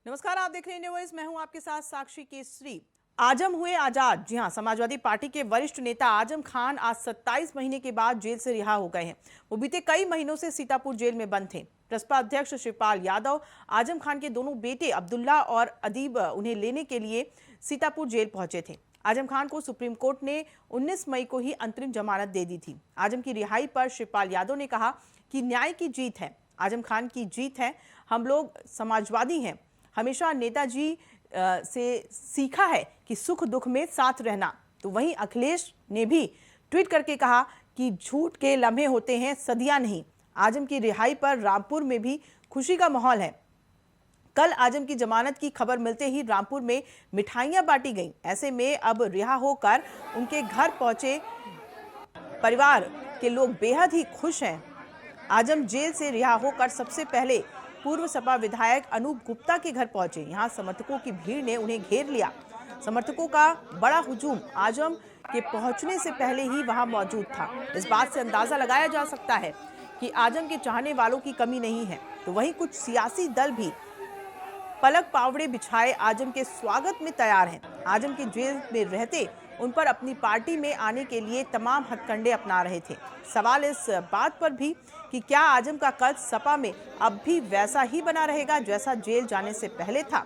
नमस्कार, आप देख रहे हैं इंडिया वॉइस। मैं हूं आपके साथ साक्षी केसरी। आजम हुए आजाद। जी हां, समाजवादी पार्टी के वरिष्ठ नेता आजम खान आज 27 महीने के बाद जेल से रिहा हो गए हैं। वो बीते कई महीनों से सीतापुर जेल में बंद थे। प्रसपा अध्यक्ष शिवपाल यादव, आजम खान के दोनों बेटे अब्दुल्ला और अदीब उन्हें लेने के लिए सीतापुर जेल पहुंचे थे। आजम खान को सुप्रीम कोर्ट ने 19 मई को ही अंतरिम जमानत दे दी थी। आजम की रिहाई पर शिवपाल यादव ने कहा कि न्याय की जीत है, आजम खान की जीत है। हम लोग समाजवादी हैं, हमेशा नेताजी से सीखा है कि सुख दुख में साथ रहना। तो वहीं अखिलेश ने भी ट्वीट करके कहा कि झूठ के लम्हे होते हैं, सदियां नहीं। आजम की रिहाई पर रामपुर में भी खुशी का माहौल है। कल आजम की जमानत की खबर मिलते ही रामपुर में मिठाइयां बांटी गईं। ऐसे में अब रिहा होकर उनके घर पहुंचे परिवार के लोग बेहद ही खुश हैं। आजम जेल से रिहा होकर सबसे पहले पूर्व सपा विधायक अनूप गुप्ता के घर पहुंचे। यहां समर्थकों की भीड़ ने उन्हें घेर लिया। समर्थकों का बड़ा हुजूम आजम के पहुंचने से पहले ही वहां मौजूद था। इस बात से अंदाजा लगाया जा सकता है कि आजम के चाहने वालों की कमी नहीं है। तो वहीं कुछ सियासी दल भी पलक पावड़े बिछाए आजम के स्वागत में तैयार हैं। आजम के जेल में रहते उन पर अपनी पार्टी में आने के लिए तमाम हथकंडे अपना रहे थे। सवाल इस बात पर भी कि क्या आजम का कद सपा में अब भी वैसा ही बना रहेगा जैसा जेल जाने से पहले था,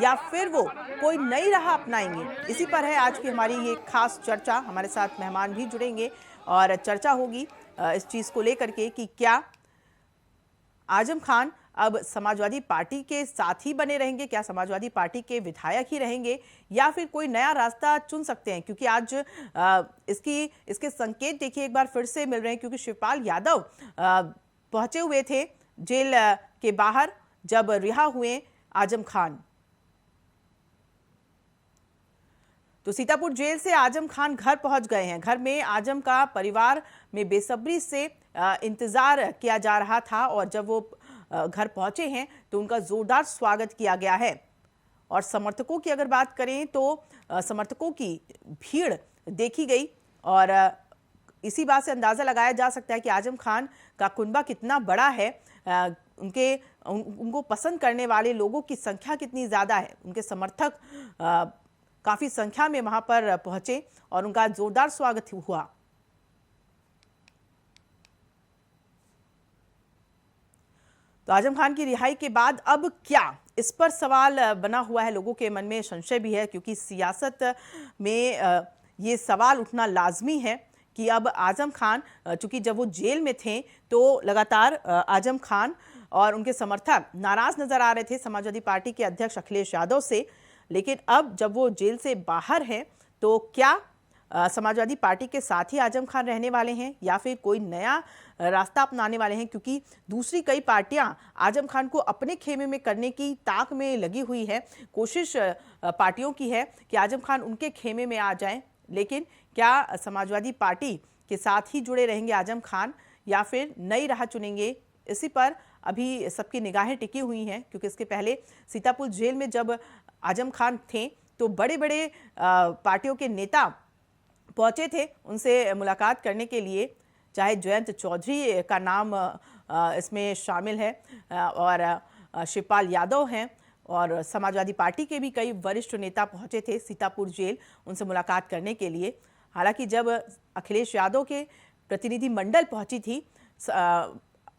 या फिर वो कोई नई राह अपनाएंगे। इसी पर है आज की हमारी ये खास चर्चा। हमारे साथ मेहमान भी जुड़ेंगे और चर्चा होगी इस चीज को लेकर के कि क्या आजम खान अब समाजवादी पार्टी के साथ ही बने रहेंगे, क्या समाजवादी पार्टी के विधायक ही रहेंगे, या फिर कोई नया रास्ता चुन सकते हैं। क्योंकि आज इसके संकेत देखिए एक बार फिर से मिल रहे हैं, क्योंकि शिवपाल यादव पहुंचे हुए थे जेल के बाहर जब रिहा हुए आजम खान। तो सीतापुर जेल से आजम खान घर पहुंच गए हैं। घर में आजम का परिवार में बेसब्री से इंतजार किया जा रहा था और जब वो घर पहुंचे हैं तो उनका जोरदार स्वागत किया गया है। और समर्थकों की अगर बात करें तो समर्थकों की भीड़ देखी गई और इसी बात से अंदाजा लगाया जा सकता है कि आजम खान का कुनबा कितना बड़ा है, उनको पसंद करने वाले लोगों की संख्या कितनी ज्यादा है। उनके समर्थक काफी संख्या में वहां पर पहुंचे और उनका जोरदार स्वागत हुआ। तो आजम खान की रिहाई के बाद अब क्या, इस पर सवाल बना हुआ है। लोगों के मन में संशय भी है, क्योंकि सियासत में ये सवाल उठना लाजमी है कि अब आजम खान, चूंकि जब वो जेल में थे तो लगातार आजम खान और उनके समर्थक नाराज नजर आ रहे थे समाजवादी पार्टी के अध्यक्ष अखिलेश यादव से। लेकिन अब जब वो जेल से बाहर हैं तो क्या समाजवादी पार्टी के साथ ही आजम खान रहने वाले हैं या फिर कोई नया रास्ता अपनाने वाले हैं। क्योंकि दूसरी कई पार्टियां आजम खान को अपने खेमे में करने की ताक में लगी हुई है। कोशिश पार्टियों की है कि आजम खान उनके खेमे में आ जाएं। लेकिन क्या समाजवादी पार्टी के साथ ही जुड़े रहेंगे आजम खान या फिर नई राह चुनेंगे, इसी पर अभी सबकी निगाहें टिकी हुई हैं। क्योंकि इसके पहले सीतापुर जेल में जब आजम खान थे तो बड़े बड़े पार्टियों के नेता पहुंचे थे उनसे मुलाकात करने के लिए। चाहे जयंत चौधरी का नाम इसमें शामिल है और शिवपाल यादव हैं, और समाजवादी पार्टी के भी कई वरिष्ठ नेता पहुंचे थे सीतापुर जेल उनसे मुलाकात करने के लिए। हालांकि जब अखिलेश यादव के प्रतिनिधि मंडल पहुंची थी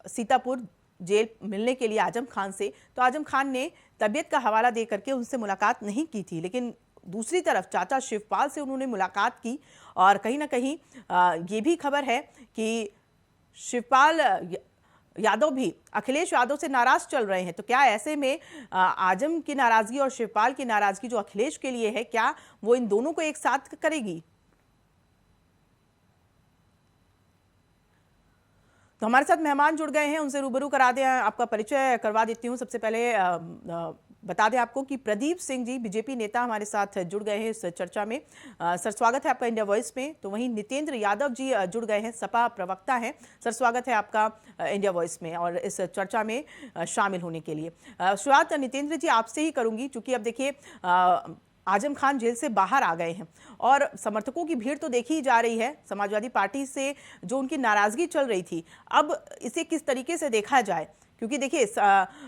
सीतापुर जेल मिलने के लिए आजम खान से, तो आजम खान ने तबीयत का हवाला दे करके उनसे मुलाकात नहीं की थी। लेकिन दूसरी तरफ चाचा शिवपाल से उन्होंने मुलाकात की और कहीं ना कहीं ये भी खबर है कि शिवपाल यादव भी अखिलेश यादव से नाराज चल रहे हैं। तो क्या ऐसे में आजम की नाराजगी और शिवपाल की नाराजगी जो अखिलेश के लिए है, क्या वो इन दोनों को एक साथ करेगी? तो हमारे साथ मेहमान जुड़ गए हैं, उनसे रूबरू करा दें, आपका परिचय करवा देती हूँ। सबसे पहले बता दें आपको कि प्रदीप सिंह जी बीजेपी नेता हमारे साथ जुड़ गए हैं इस चर्चा में। सर, स्वागत है आपका इंडिया वॉइस में। तो वहीं नितेंद्र यादव जी जुड़ गए हैं, सपा प्रवक्ता हैं। सर, स्वागत है आपका इंडिया वॉइस में और इस चर्चा में शामिल होने के लिए। शुरुआत नितेंद्र जी आपसे ही करूंगी, चूंकि अब देखिए आजम खान जेल से बाहर आ गए हैं और समर्थकों की भीड़ तो देखी जा रही है। समाजवादी पार्टी से जो उनकी नाराजगी चल रही थी, अब इसे किस तरीके से देखा जाए? क्योंकि देखिए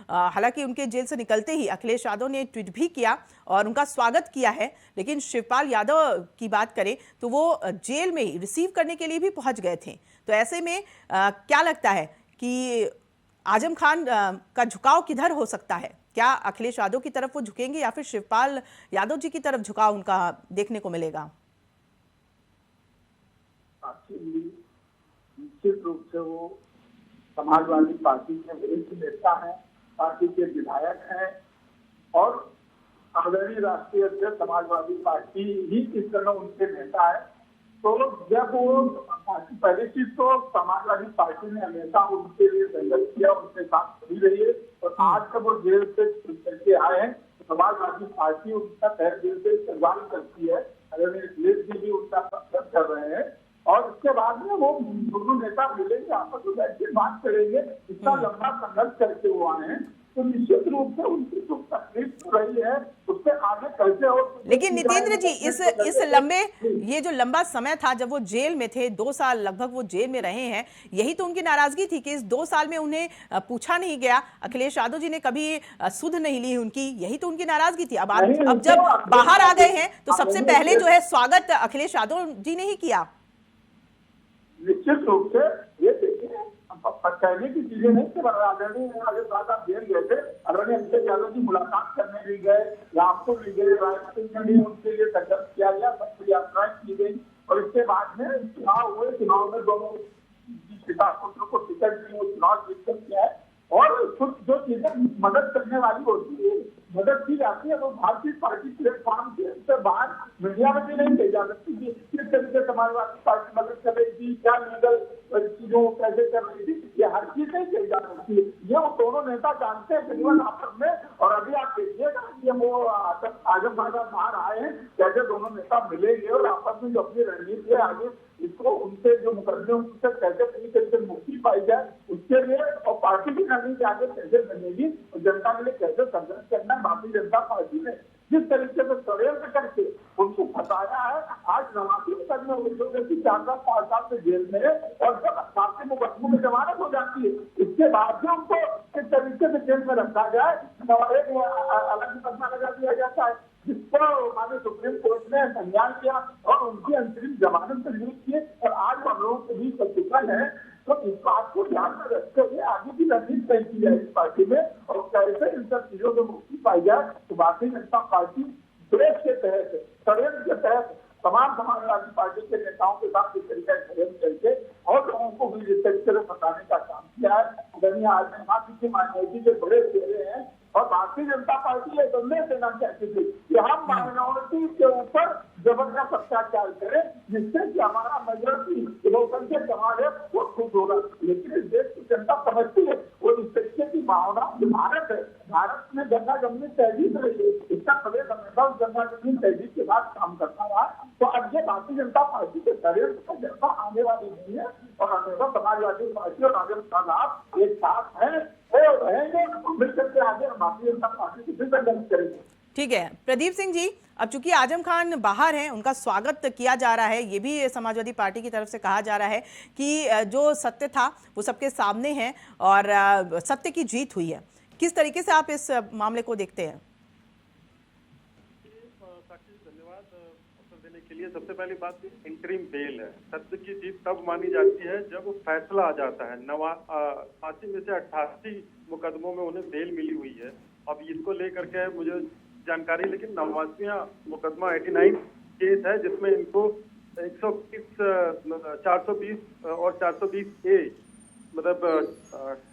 हालांकि उनके जेल से निकलते ही अखिलेश यादव ने ट्वीट भी किया और उनका स्वागत किया है, लेकिन शिवपाल यादव की बात करें तो वो जेल में ही रिसीव करने के लिए भी पहुंच गए थे। तो ऐसे में क्या लगता है कि आजम खान का झुकाव किधर हो सकता है? क्या अखिलेश यादव की तरफ वो झुकेंगे या फिर शिवपाल यादव जी की तरफ झुकाव उनका देखने को मिलेगा? निश्चित रूप से वो समाजवादी पार्टी के वरिष्ठ नेता हैं, पार्टी के विधायक हैं और आदरणीय राष्ट्रीय अध्यक्ष समाजवादी पार्टी ही इस तरह उनके नेता है। तो जब वो पहली चीज तो समाजवादी पार्टी ने हमेशा उनके लिए संघर्ष किया, उनके साथ खड़ी रही है और आज जब वो जेल से छूट के आए हैं तो समाजवादी पार्टी उनका तहे दिल से इस्तेमाल करती है। आदरणीय अखिलेश जी भी उनका समर्थन कर रहे हैं और उसके बाद में वो दोनों नेता मिलेंगे, आपस में बैठ के बात करेंगे। इतना लंबा संघर्ष करके वो आए हैं तो निश्चित रूप से उनकी जो तकलीफ हो रही है उससे आगे कैसे हो। लेकिन नितेंद्र जी, इस लंबे ये जो लंबा समय था जब वो जेल में थे, 2 साल लगभग वो जेल में रहे हैं, यही तो उनकी नाराजगी थी कि इस 2 साल में उन्हें पूछा नहीं गया, अखिलेश यादव जी ने कभी सुध नहीं ली उनकी, यही तो उनकी नाराजगी थी। अब जब बाहर आ गए हैं तो सबसे पहले जो है स्वागत अखिलेश यादव जी ने ही किया। निश्चित रूप से ये देखिए कहने की चीजें नहीं कि आदरणीय आप जेल गए थे, आदरणीय अखिलेश यादव जी मुलाकात करने भी गए, रामपुर भी गए, रायपुर में उनके लिए संघर्ष किया गया, सब यात्राएं की गई और इसके बाद में चुनाव हुए। चुनाव में दोनों पिता पुत्र को टिकट दी, वो चुनाव जीतकर किया है और कुछ जो चीजें मदद करने वाली होती है मदद की जाती है वो भारतीय पार्टी प्लेटफॉर्म से बाहर मीडिया में भी नहीं कही जा सकती कि किस तरीके समाजवादी पार्टी मदद कर रही थी, क्या लीगल चीजों कैसे कर रही थी, ये हर चीज नहीं कही जा सकती। ये वो दोनों नेता जानते हैं केवल आपस में। और अभी आप देखिएगा कि वो आजम खान बाहर आए हैं, कैसे दोनों नेता मिलेंगे और आपस में जो अपनी रणनीति है आगे इसको उनसे जो मुकदमे उनसे कैसे कहीं तरीके मुक्ति पाई जाए उसके लिए और पार्टी की रणनीति आगे कैसे बनेगी और जनता के लिए कैसे संघर्ष करना है। भारतीय जनता पार्टी ने जिस तरीके से षड्यंत्र करके उनको फंसाया है, आज 89 मुकदमे जो व्यक्ति 4-5 साल से जेल में है और जब 80 मुकदमों में जमानत हो जाती है इसके बाद भी उनको किस तरीके से जेल में रखा जाए और एक अलग मुकदमा लगा दिया जाता है जिसको माननीय सुप्रीम कोर्ट ने संज्ञान किया और उनकी अंतरिम जमानत मंजूर की और आज हम लोगों के बीच चुकल है। तो इस बात को ध्यान में रखते हुए आगे की रणनीति तय की जाए इस पार्टी में और कैसे इन सब चीजों में मुक्ति पाई जाए। तो भारतीय जनता पार्टी देश के तहत षड्यंत्र के तहत तमाम समाजवादी पार्टी के नेताओं के साथ इस तरीके से षड्यंत्र करके और लोगों को भी इस तरीके से फंसाने का काम किया है। आदमी की माइनॉरिटी के बड़े चेहरे हैं और भारतीय जनता पार्टी ये संदेश देना चाहती थी कि हम माइनॉरिटी के ऊपर जबरदस्त अत्याचार करें जिससे कि हमारा मेजॉरिटी लोकसंख्या समाज है वो खुश होगा। लेकिन इस देश की जनता समझती है वो इस तरीके की भावना जो भारत है, भारत में गंगा जमुनी तहजीब रही है, इसका प्रदेश हमेशा उस गंगा जमुनी तहजीब के साथ काम करता रहा। तो अब ये भारतीय जनता पार्टी के षड्यंत्र का जनता आने वाली नहीं है और हमेशा समाजवादी पार्टी और आजम खान एक साथ है रहेंगे मिलकर के आगे भारतीय जनता पार्टी की फिर संघर्ष करेंगे। ठीक है प्रदीप सिंह जी, अब चूंकि आजम खान बाहर हैं, उनका स्वागत किया जा रहा है, ये भी समाजवादी पार्टी की तरफ से कहा जा रहा है कि जो सत्य था वो सबके सामने है और सत्य की जीत हुई है। किस तरीके से आप इस मामले को देखते हैं? धन्यवाद अवसर देने के लिए। सबसे पहली बात इंटरिम बेल है। सत्य की जीत तब मानी जाती है जब फैसला आ जाता है। 80 में से 88 मुकदमों में उन्हें बेल मिली हुई है। अब इसको लेकर के मुझे जानकारी, लेकिन 89वां मुकदमा 89 केस है जिसमें इनको 120, 420 और 420A मतलब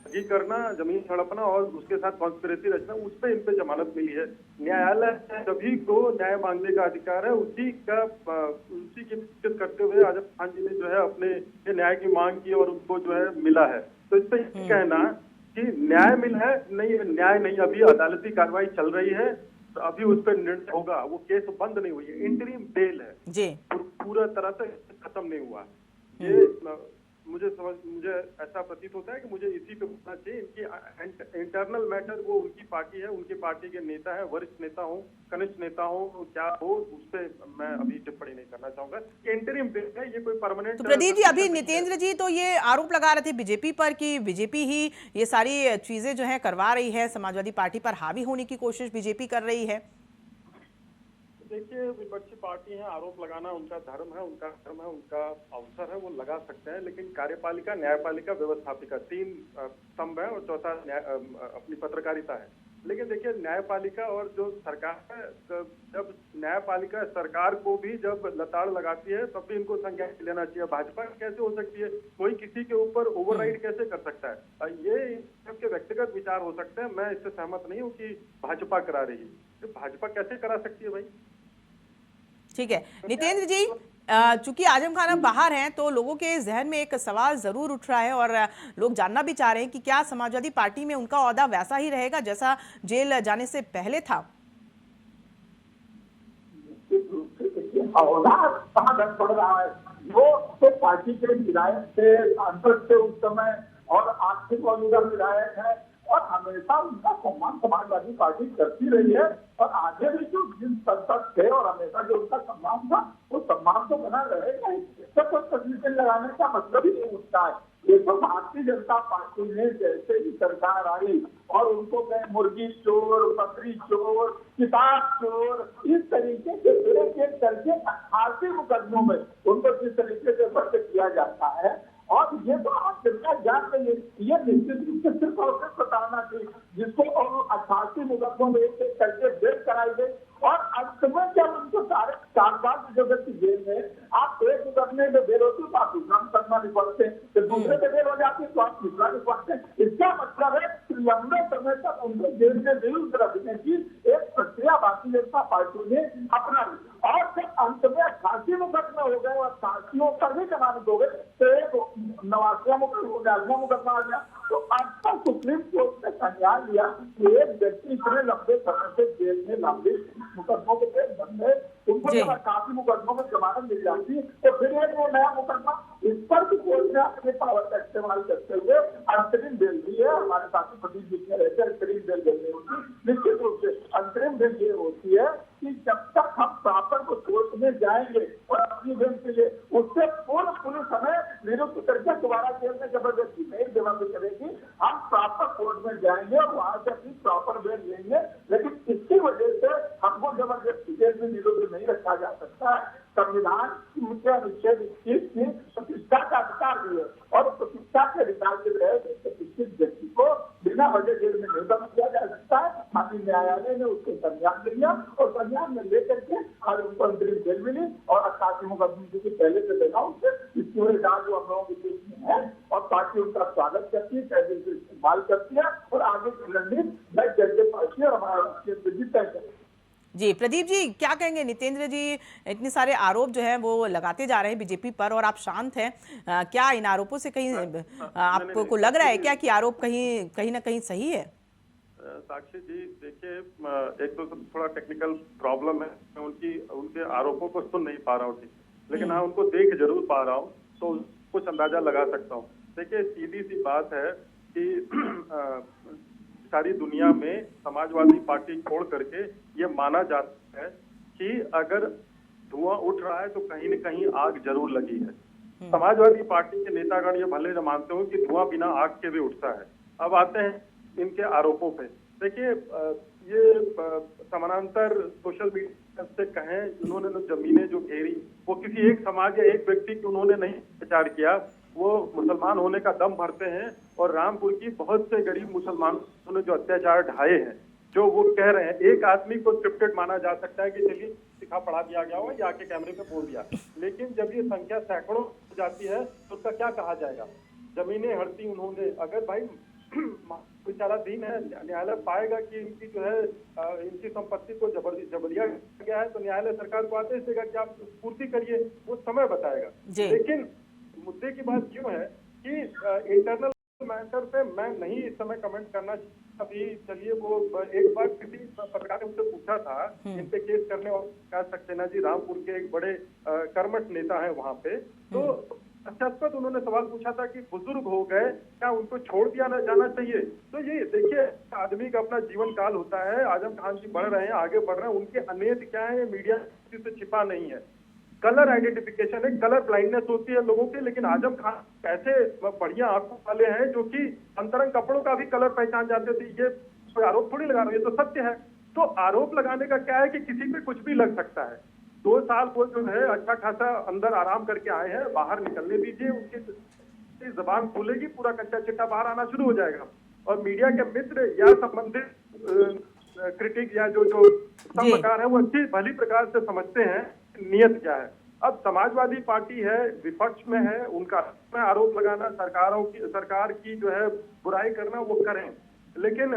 ठगी करना, जमीन हड़पना और उसके साथ कॉन्स्पिरेसी रचना, उस पर इन पे जमानत मिली है। न्यायालय सभी को न्याय मांगने का अधिकार है। उसी की शिकायत करते हुए आजम खान जी ने जो है अपने न्याय की मांग की और उनको जो है मिला है। तो इस पर कहना कि न्याय मिला है, नहीं न्याय नहीं, अभी अदालती कार्रवाई चल रही है, तो अभी उस पर निर्णय होगा। वो केस बंद नहीं हुई है, इंटरिम बेल है जी, पूरा तरह से खत्म नहीं हुआ। ये मुझे ऐसा प्रतीत होता है कि मुझे इसी पे बोलना चाहिए। इनकी इंटरनल मैटर, वो उनकी पार्टी है, उनकी पार्टी के नेता है, वरिष्ठ नेता हो, कनिष्ठ नेता हो, क्या हो, उस पे मैं अभी टिप्पणी नहीं करना चाहूंगा। इंटरिम बिल है, ये कोई परमानेंट। तो प्रदीप जी, अभी नितेंद्र जी तो ये आरोप लगा रहे थे बीजेपी पर कि बीजेपी ही ये सारी चीजें जो है करवा रही है, समाजवादी पार्टी पर हावी होने की कोशिश बीजेपी कर रही है। देखिए, विपक्षी पार्टी है, आरोप लगाना उनका धर्म है, उनका अवसर है, वो लगा सकते हैं। लेकिन कार्यपालिका, न्यायपालिका, व्यवस्थापिका, तीन स्तंभ है और चौथा अपनी पत्रकारिता है। लेकिन देखिए, न्यायपालिका और जो सरकार है, जब न्यायपालिका सरकार को भी जब लताड़ लगाती है तब भी इनको संज्ञान लेना चाहिए। भाजपा कैसे हो सकती है, कोई किसी के ऊपर ओवरराइड कैसे कर सकता है? ये सबके व्यक्तिगत विचार हो सकते हैं, मैं इससे सहमत नहीं हूँ कि भाजपा करा रही है। तो भाजपा कैसे करा सकती है भाई? ठीक है नितेंद्र जी, चूंकि आजम खान अब बाहर हैं तो लोगों के जहन में एक सवाल जरूर उठ रहा है और लोग जानना भी चाह रहे हैं कि क्या समाजवादी पार्टी में उनका ओहदा वैसा ही रहेगा जैसा जेल जाने से पहले था? औलाद कहाँ दर्द पड़ रहा है, वो तो पार्टी के विधायक थे, सांसद थे उस समय, और आर्थिक मौजूदा विधायक है, और हमेशा उनका सम्मान समाजवादी पार्टी करती रही है। और आगे भी जो जिन संसद थे और हमेशा जो उनका सम्मान था, वो सम्मान तो बना रहेगा। इससे कोई तस्वीरें लगाने का मतलब ही नहीं उठता है। ये तो भारतीय जनता पार्टी ने जैसे ही सरकार आई और उनको कहे मुर्गी चोर, बकरी चोर, किताब चोर, इस तरीके से एक करके 88 मुकदमों में उनको जिस तरीके से बंद किया जाता है, और ये तो आप जनता जान रही है, ये निश्चित रूप से सिर्फ और सिर्फ बताना चाहिए जिसको 88 मुकदमों में एक एक करके जेल कराई गई। और अंत में जब उनको सारे 4 साल की जो व्यक्ति जेल में, आप एक मुकदमे में बेल होती तो आप दूसरा मुकदमा निपटते, फिर दूसरे पे बेल हो जाती तो आप तीसरा निपटते। इसका मतलब है कि लंबे समय तक उनको जेल में विरुद्ध रखने की एक प्रक्रिया भारतीय जनता पार्टी ने अपनाई। और जब अंत में 88 मुकदमे हो गए और 88 पर भी जमानत हो गए तो एक 89वां मुकदमा आ गया। तो अब तक सुप्रीम कोर्ट ने संज्ञान लिया कि एक व्यक्ति इतने लंबे समय से जेल में लंबे मुकदमों के बंद है, उनको जब 88 मुकदमों में जमानत मिल जाती तो फिर एक वो नया मुकदमा, इस पर भी कोर्ट ने अपने पावर का इस्तेमाल करते हुए अंतरिम बेल दी है। हमारे साथी प्रदीप जी ने रहते अंतरिम बेल देनी होती, निश्चित रूप से अंतरिम बेल ये होती है कि जब तक हम प्रॉपर को कोर्ट में जाएंगे और अपनी बेल के लिए उससे पूर्व पुलिस हमें निरुक्त करके दोबारा जेल में जबरदस्ती नहीं जमा करेगी, हम प्रॉपर कोर्ट में जाएंगे और वहां से अपनी प्रॉपर बेल लेंगे। लेकिन इसकी वजह से हमको जबरदस्ती जेल में निरुक्त नहीं रखा जा सकता है। संविधान की मुख्य अनुच्छेद 21 की प्रतिष्ठा का अधिकार भी है, और प्रतिष्ठा के अधिकार के तहत प्रतिष्ठित व्यक्ति को बिना वजह जेल में नहीं बंद किया जा सकता है। माननीय न्यायालय ने उसको संज्ञान लिया और संज्ञान में लेकर के आज उनको अंतरिम जेल मिली और 88 मुकदमे की पहले से देखा उससे इसकी वजह जो हम लोगों के देश में है, और पार्टी उनका स्वागत करती है, कैसे इस्तेमाल करती है, और आगे की रणनीति मैं जनता पार्टी और हमारा राष्ट्रीय तय करें। जी प्रदीप जी, क्या कहेंगे? नितेंद्र जी इतने सारे आरोप जो हैं वो लगाते जा रहे हैं बीजेपी पर और आप शांत हैं, क्या इन आरोपों से कहीं आपको लग रहा है क्या कि आरोप कहीं ना कहीं सही है? साक्षी जी देखिए, एक तो थोड़ा टेक्निकल प्रॉब्लम है, मैं उनके आरोपों को सुन नहीं पा रहा हूँ ठीक, लेकिन हाँ उनको देख जरूर पा रहा हूँ, तो कुछ अंदाजा लगा सकता हूँ। देखिए, सीधी सी बात है कि सारी दुनिया में समाजवादी पार्टी छोड़ करके ये माना जाता है कि अगर धुआं उठ रहा है तो कहीं न कहीं आग जरूर लगी है। समाजवादी पार्टी के नेतागण ये भले न मानते हो कि धुआं बिना आग के भी उठता है। अब आते हैं इनके आरोपों पे। देखिए, ये समानांतर सोशल मीडिया से कहें, उन्होंने जमीनें जो घेरी वो किसी एक समाज या एक व्यक्ति की उन्होंने नहीं प्रचार किया, वो मुसलमान होने का दम भरते हैं और रामपुर की बहुत से गरीब मुसलमानों ने जो अत्याचार ढाए हैं, जो वो कह रहे हैं, एक आदमी को स्क्रिप्टेड माना जा सकता है कि चलिए सिखा पढ़ा दिया गया हो या आके कैमरे पे बोल दिया, लेकिन जब ये संख्या सैकड़ों हो जाती है तो उसका क्या कहा जाएगा? जमीनें हड़ती उन्होंने, अगर भाई बेचारा दीन है, न्यायालय पाएगा कि इनकी जो है इनकी संपत्ति को जबरिया गया है तो न्यायालय सरकार को आदेश देगा कि आप पूर्ति करिए, वो समय बताएगा। लेकिन मुद्दे की बात क्यों है कि इंटरनल मैटर पे मैं नहीं इस समय कमेंट करना। अभी चलिए, वो एक बार किसी पत्रकार ने मुझसे पूछा था इन पे केस करने, और प्रकाश सक्सेना जी रामपुर के एक बड़े कर्मठ नेता हैं वहां पे, तो हास्यास्पद उन्होंने सवाल पूछा था कि बुजुर्ग हो गए, क्या उनको छोड़ दिया ना जाना चाहिए। तो ये देखिए, आदमी का अपना जीवन काल होता है। आजम खान जी बढ़ रहे हैं, आगे बढ़ रहे हैं, उनके अनेक क्या है, ये मीडिया से छिपा नहीं है। कलर आइडेंटिफिकेशन है, कलर ब्लाइंडनेस होती है लोगों की, लेकिन आजम खान ऐसे बढ़िया आंखों वाले हैं जो कि अंतरंग कपड़ों का भी कलर पहचान जाते थे। ये कोई आरोप थोड़ी लगा रहे हैं, ये तो सत्य है। तो आरोप लगाने का क्या है कि किसी पे कुछ भी लग सकता है। 2 साल वो जो है अच्छा खासा अंदर आराम करके आए हैं, बाहर निकलने दीजिए, उनकी जबान खुलेगी, पूरा कच्चा चिट्ठा बाहर आना शुरू हो जाएगा। और मीडिया के मित्र या संबंधित क्रिटिक या जो संपकार है, वो अच्छी भली प्रकार से समझते हैं नियत क्या है। अब समाजवादी पार्टी है, विपक्ष में है, उनका आरोप लगाना, सरकार की जो है बुराई करना, वो करें, लेकिन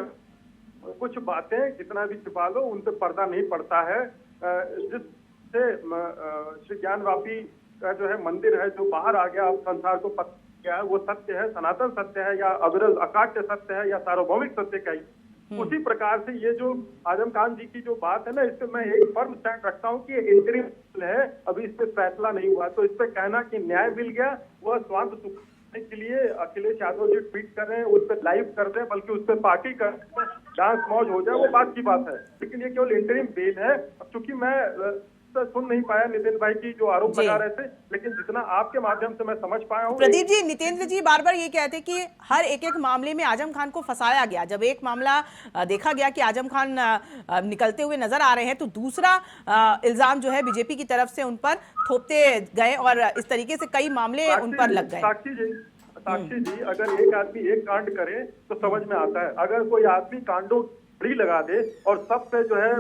कुछ बातें कितना भी छिपा लो, उन पर पर्दा नहीं पड़ता है। जिससे श्री ज्ञानवापी का जो है मंदिर है, जो बाहर आ गया, अब संसार को पता क्या है, वो सत्य है, सनातन सत्य है, या अविरल अकाट्य सत्य है, या सार्वभौमिक सत्य का ही। उसी प्रकार से ये जो आजम खान जी की जो बात है ना, इस पे मैं एक फर्म स्टैंड रखता हूँ कि ये इंटरिम है, अभी इस पे फैसला नहीं हुआ। तो इस पे कहना कि न्याय मिल गया, वह स्वांत सुख के लिए अखिलेश यादव जी ट्वीट कर रहे हैं, उस पर लाइव कर रहे हैं, बल्कि उस पर पार्टी कर डांस मौज हो जाए, वो बात की बात है। लेकिन ये केवल इंटरिम बेल है। अब चूंकि मैं सुन नहीं पाया नितिन भाई की जो आरोप लगा रहे थे, लेकिन जितना आपके माध्यम से मैं समझ पाया हूँ। प्रदीप जी, नितेंद्र जी बार बार ये कहते कि हर एक मामले में आजम खान को फंसाया गया। जब एक मामला देखा गया कि आजम खान निकलते हुए नजर आ रहे हैं, तो दूसरा इल्जाम जो है बीजेपी की तरफ से उन पर थोपते गए और इस तरीके से कई मामले उन पर लग गए। साक्षी जी, अगर एक आदमी एक कांड करे तो समझ में आता है। अगर कोई आदमी कांडों बड़ी लगा दे और सब पे जो है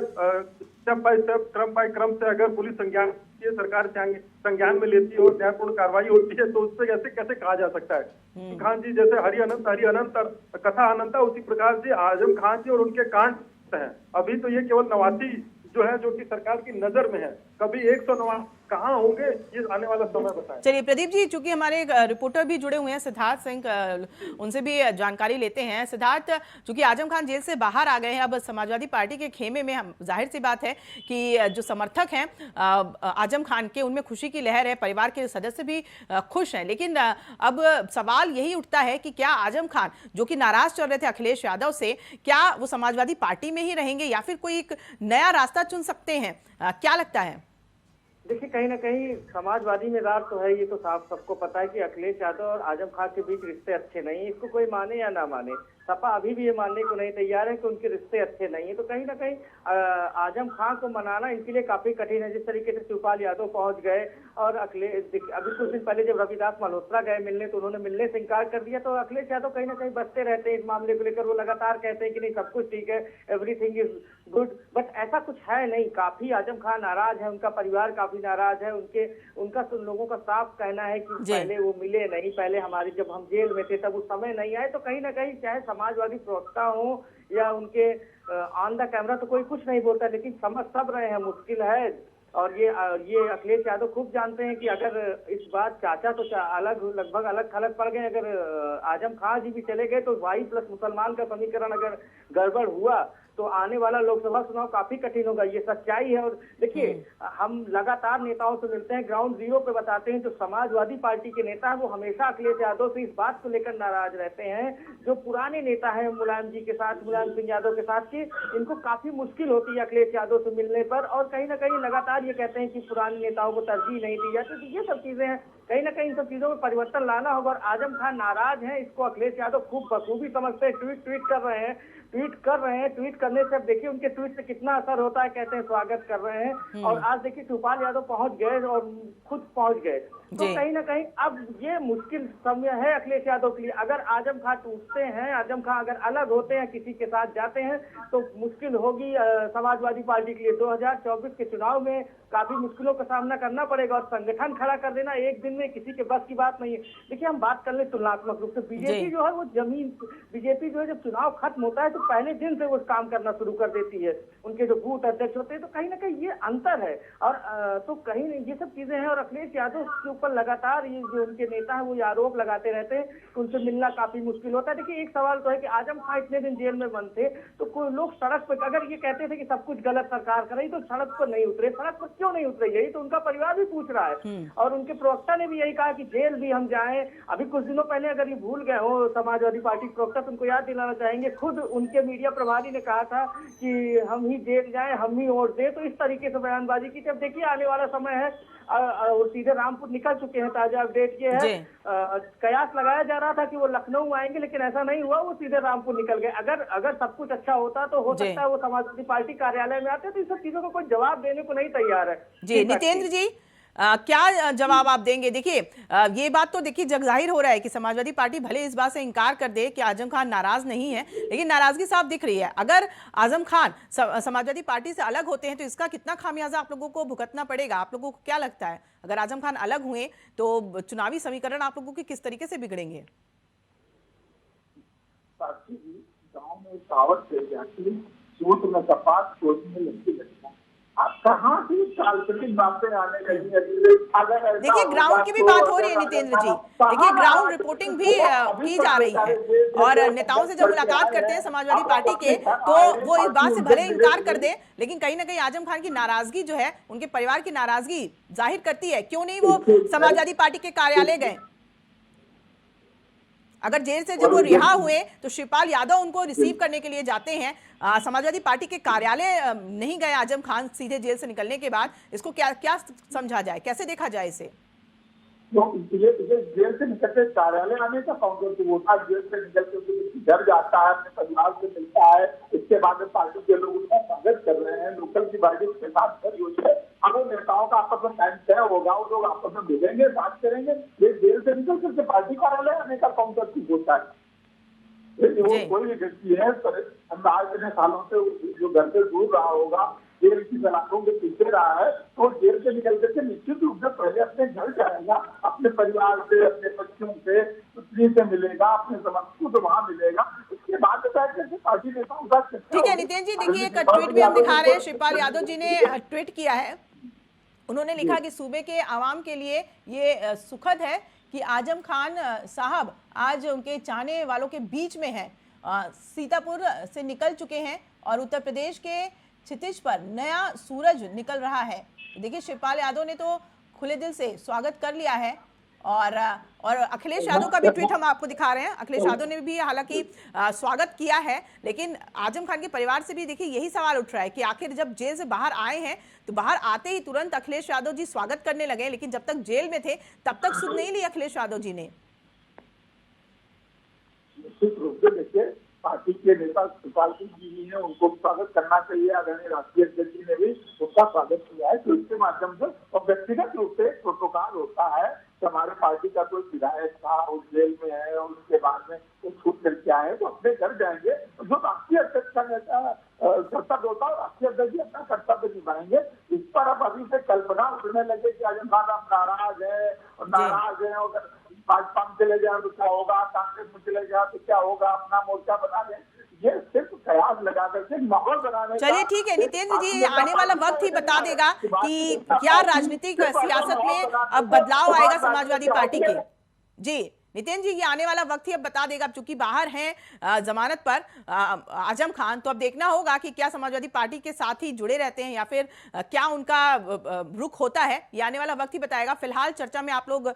स्टेप बाय स्टेप, क्रम बाय क्रम से अगर पुलिस संज्ञान, सरकार संज्ञान में लेती है और न्यायपूर्ण कार्रवाई होती है, तो उससे कैसे कहा जा सकता है। खान जी जैसे हरि अनंत कथा अनंत, उसी प्रकार से आजम खान जी और उनके कांड हैं। अभी तो ये केवल 89 जो है, जो कि सरकार की नजर में है, कभी 189 कहाँ होंगे, ये आने वाला समय बताएं। चलिए प्रदीप जी, चूंकि हमारे रिपोर्टर भी जुड़े हुए हैं सिद्धार्थ सिंह, उनसे भी जानकारी लेते हैं। सिद्धार्थ, चूंकि आजम खान जेल से बाहर आ गए हैं, अब समाजवादी पार्टी के खेमे में हम जाहिर सी बात है कि जो समर्थक हैं आजम खान के, उनमें खुशी की लहर है, परिवार के सदस्य भी खुश हैं। लेकिन अब सवाल यही उठता है कि क्या आजम खान, जो कि नाराज चल रहे थे अखिलेश यादव से, क्या वो समाजवादी पार्टी में ही रहेंगे या फिर कोई एक नया रास्ता चुन सकते हैं? क्या लगता है? देखिए, कहीं ना कहीं समाजवादी में रार तो है, ये तो साफ सबको पता है कि अखिलेश यादव और आजम खान के बीच रिश्ते अच्छे नहीं है। इसको कोई माने या ना माने, सपा अभी भी ये मानने को नहीं तैयार है कि उनके रिश्ते अच्छे नहीं है। तो कहीं ना कहीं आजम खान को मनाना इनके लिए काफी कठिन है। जिस तरीके से शिवपाल यादव पहुंच गए और अखिलेश, अभी कुछ दिन पहले जब रविदास मल्होत्रा गए मिलने, तो उन्होंने मिलने से इनकार कर दिया। तो अखिलेश यादव कहीं ना कहीं बचते रहते हैं इस मामले को लेकर। वो लगातार कहते हैं कि नहीं, सब कुछ ठीक है, एवरीथिंग इज गुड, बट ऐसा कुछ है नहीं। काफी आजम खान नाराज है, उनका परिवार काफी नाराज है। उनका तो लोगों का साफ कहना है कि पहले वो मिले नहीं, पहले हमारी जब हम जेल में थे तब उस समय नहीं आए। तो कहीं ना कहीं चाहे समाजवादी प्रवक्ता हो या उनके ऑन द कैमरा, तो कोई कुछ नहीं बोलता, लेकिन समझ सब रहे हैं मुश्किल है। और ये अखिलेश यादव खूब जानते हैं कि अगर इस बार चाचा तो लगभग अलग थलग पड़ गए। अगर आजम खान जी भी चले गए तो भाई प्लस मुसलमान का समीकरण अगर गड़बड़ हुआ तो आने वाला लोकसभा चुनाव काफी कठिन होगा। ये सच्चाई है। और देखिए, हम लगातार नेताओं से मिलते हैं, ग्राउंड जीरो पे बताते हैं, जो समाजवादी पार्टी के नेता है वो हमेशा अखिलेश यादव से इस बात को लेकर नाराज रहते हैं। जो पुराने नेता है मुलायम जी के साथ, मुलायम सिंह यादव के साथ, की इनको काफी मुश्किल होती है अखिलेश यादव से मिलने पर। और कहीं ना कहीं लगातार ये कहते हैं कि पुराने नेताओं को तरजीह नहीं दी जाती। तो ये सब चीजें हैं, कहीं ना कहीं इन सब चीजों में परिवर्तन लाना होगा। और आजम खान नाराज हैं, इसको अखिलेश यादव खूब बखूबी समझते हैं। ट्वीट कर रहे हैं। ट्वीट करने से अब देखिए उनके ट्वीट से कितना असर होता है। कहते हैं स्वागत कर रहे हैं। और आज देखिए शिवपाल यादव पहुंच गए और खुद पहुंच गए। तो कहीं ना कहीं अब ये मुश्किल समय है अखिलेश यादव के लिए। अगर आजम खान टूटते हैं, आजम खान अगर अलग होते हैं, किसी के साथ जाते हैं, तो मुश्किल होगी समाजवादी पार्टी के लिए। 2024 के चुनाव में काफी मुश्किलों का सामना करना पड़ेगा। और संगठन खड़ा कर देना एक दिन में किसी के बस की बात नहीं है। देखिए, हम बात कर ले तुलनात्मक रूप से, बीजेपी जो है वो बीजेपी जो है जब चुनाव खत्म होता है तो तो पहले दिन से वो काम करना शुरू कर देती है। उनके जो बूथ अध्यक्ष होते हैं, तो कहीं ना कहीं ये अंतर है। और तो कहीं ये सब चीजें हैं। और अखिलेश यादव के ऊपर लगातार ये जो उनके नेता है वो ये आरोप लगाते रहते हैं कि उनसे मिलना काफी मुश्किल होता है। देखिए, एक सवाल तो है कि आजम खान इतने दिन जेल में बंद थे, तो कोई लोग सड़क पर, अगर ये कहते थे कि सब कुछ गलत सरकार कर रही, तो सड़क पर नहीं उतरे। सड़क पर क्यों नहीं उतरे, यही तो उनका परिवार भी पूछ रहा है। और उनके प्रवक्ता ने भी यही कहा कि जेल भी हम जाएं। अभी कुछ दिनों पहले, अगर ये भूल गए हो समाजवादी पार्टी प्रवक्ता, तो उनको याद दिलाना चाहेंगे, खुद उनके मीडिया प्रभारी ने कहा था कि हम ही जेल जाएं, हम ही वोट दें। तो इस तरीके से बयानबाजी की। अब देखिए, आने वाला समय है और सीधे रामपुर निकल चुके हैं। ताजा अपडेट ये है, कयास लगाया जा रहा था कि वो लखनऊ आएंगे, लेकिन ऐसा नहीं हुआ, वो सीधे रामपुर निकल गए। अगर सब कुछ अच्छा होता तो हो सकता है वो समाजवादी पार्टी कार्यालय में आते। तो इन सब चीजों को कोई जवाब देने को नहीं तैयार है। जी नितेंद्र जी, क्या जवाब आप देंगे? देखिए, ये बात तो देखिए जग जाहिर हो रहा है कि समाजवादी पार्टी भले इस बात से इनकार कर दे कि आजम खान नाराज नहीं है, लेकिन नाराजगी साफ दिख रही है। अगर आजम खान समाजवादी पार्टी से अलग होते हैं तो इसका कितना खामियाजा आप लोगों को भुगतना पड़ेगा? आप लोगों को क्या लगता है, अगर आजम खान अलग हुए तो चुनावी समीकरण आप लोगों के किस तरीके से बिगड़ेंगे? गाँव में कहावत कही जाती है, सूत में कपाट सोच में लड़की लगता। आप कहाँ से काल्पनिक बातें आने लगी है? देखिए, ग्राउंड की भी बात हो रही है नितेंद्र जी। देखिए, ग्राउंड रिपोर्टिंग भी की जा रही है और नेताओं से जब मुलाकात करते हैं समाजवादी पार्टी के, तो वो इस बात से भले इनकार कर दें, लेकिन कहीं ना कहीं आजम खान की नाराजगी जो है, उनके परिवार की नाराजगी जाहिर करती है। क्यों नहीं वो समाजवादी पार्टी के कार्यालय गए? अगर जेल से जब वो रिहा हुए तो शिवपाल यादव उनको रिसीव करने के लिए जाते हैं, समाजवादी पार्टी के कार्यालय नहीं गए आजम खान सीधे जेल से निकलने के बाद। इसको क्या क्या समझा जाए, कैसे देखा जाए इसे? तो ये जेल से निकलते कार्यालय आने का काउंटर वो था। जेल से निकलते घर जाता है, अपने परिवार से मिलता है, इसके बाद में पार्टी के लोग उसका स्वागत कर रहे हैं, लोकल की पार्टी के साथ खड़ी हुई है। अब वो नेताओं का आपस में टाइम तय होगा, वो लोग आपस में मिलेंगे, बात करेंगे। ये जेल से निकल करके पार्टी कार्यालय आने का काउंटर ठीक होता है। वो कोई भी व्यक्ति है आज इतने सालों से जो घर से दूर रहा होगा, जेल की सलाखों के पीछे रहा है, तो जेल से निकल करके निश्चित रूप से पहले अपने घर जाएगा, अपने परिवार से, अपने बच्चों से, पुत्री से मिलेगा, अपने समर्थकों से वहां मिलेगा। उसके बाद पार्टी नेताओं का। ठीक है नितिन जी, देखिए एक ट्वीट भी हम दिखा रहे हैं, शिवपाल यादव जी ने ट्वीट किया है। उन्होंने लिखा कि सूबे के आवाम के लिए ये सुखद है कि आजम खान साहब आज उनके चाहने वालों के बीच में हैं, सीतापुर से निकल चुके हैं और उत्तर प्रदेश के क्षितिज पर नया सूरज निकल रहा है। देखिए, शिवपाल यादव ने तो खुले दिल से स्वागत कर लिया है और अखिलेश यादव का भी ट्वीट हम आपको दिखा रहे हैं। अखिलेश यादव ने भी हालांकि स्वागत किया है, लेकिन आजम खान के परिवार से भी देखिए यही सवाल उठ रहा है कि आखिर जब जेल से बाहर आए हैं तो बाहर आते ही तुरंत अखिलेश यादव जी स्वागत करने लगे, लेकिन जब तक जेल में थे तब तक सुध नहीं ली अखिलेश यादव जी ने। निश्चित रूप से देखिए, पार्टी के नेता शिवपाल सिंह जी ने उनको स्वागत करना चाहिए। आदरणीय राष्ट्रीय अध्यक्ष जी ने भी उसका स्वागत किया है। तो इसके माध्यम से और व्यक्तिगत रूप से प्रोटोकॉल होता है कि हमारे पार्टी का कोई विधायक था, उस जेल में है और उसके बाद में वो छूट करके आए तो अपने घर जाएंगे। जो राष्ट्रीय अध्यक्ष का नेता कर्तव्य होता है, राष्ट्रीय अध्यक्ष जी अपना कर्तव्य निभाएंगे। इस पर अब अभी से कल्पना उठने लगे कि आजम खान आप नाराज है और नाराज है, और भाजपा में चले जाए तो क्या होगा, कांग्रेस में चले जाए तो क्या होगा, अपना मोर्चा बना लें। ये सिर्फ कयास लगा करके माहौल बनाने। चलिए ठीक है नितेंद्र जी, आने वाला वक्त ही बता देगा कि क्या राजनीतिक सियासत में अब बदलाव आएगा समाजवादी पार्टी के। जी नितिन जी, ये आने वाला वक्त ही अब बता देगा। अब चूंकि बाहर हैं जमानत पर आजम खान, तो अब देखना होगा कि क्या समाजवादी पार्टी के साथ ही जुड़े रहते हैं या फिर क्या उनका रुख होता है, ये आने वाला वक्त ही बताएगा। फिलहाल चर्चा में आप लोग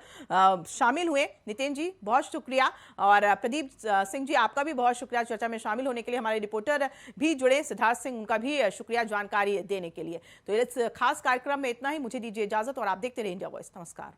शामिल हुए। नितिन जी बहुत शुक्रिया, और प्रदीप सिंह जी आपका भी बहुत शुक्रिया चर्चा में शामिल होने के लिए। हमारे रिपोर्टर भी जुड़े, सिद्धार्थ सिंह, उनका भी शुक्रिया जानकारी देने के लिए। तो इस खास कार्यक्रम में इतना ही, मुझे दीजिए इजाजत और आप देखते रहिए इंडिया वॉइस। नमस्कार।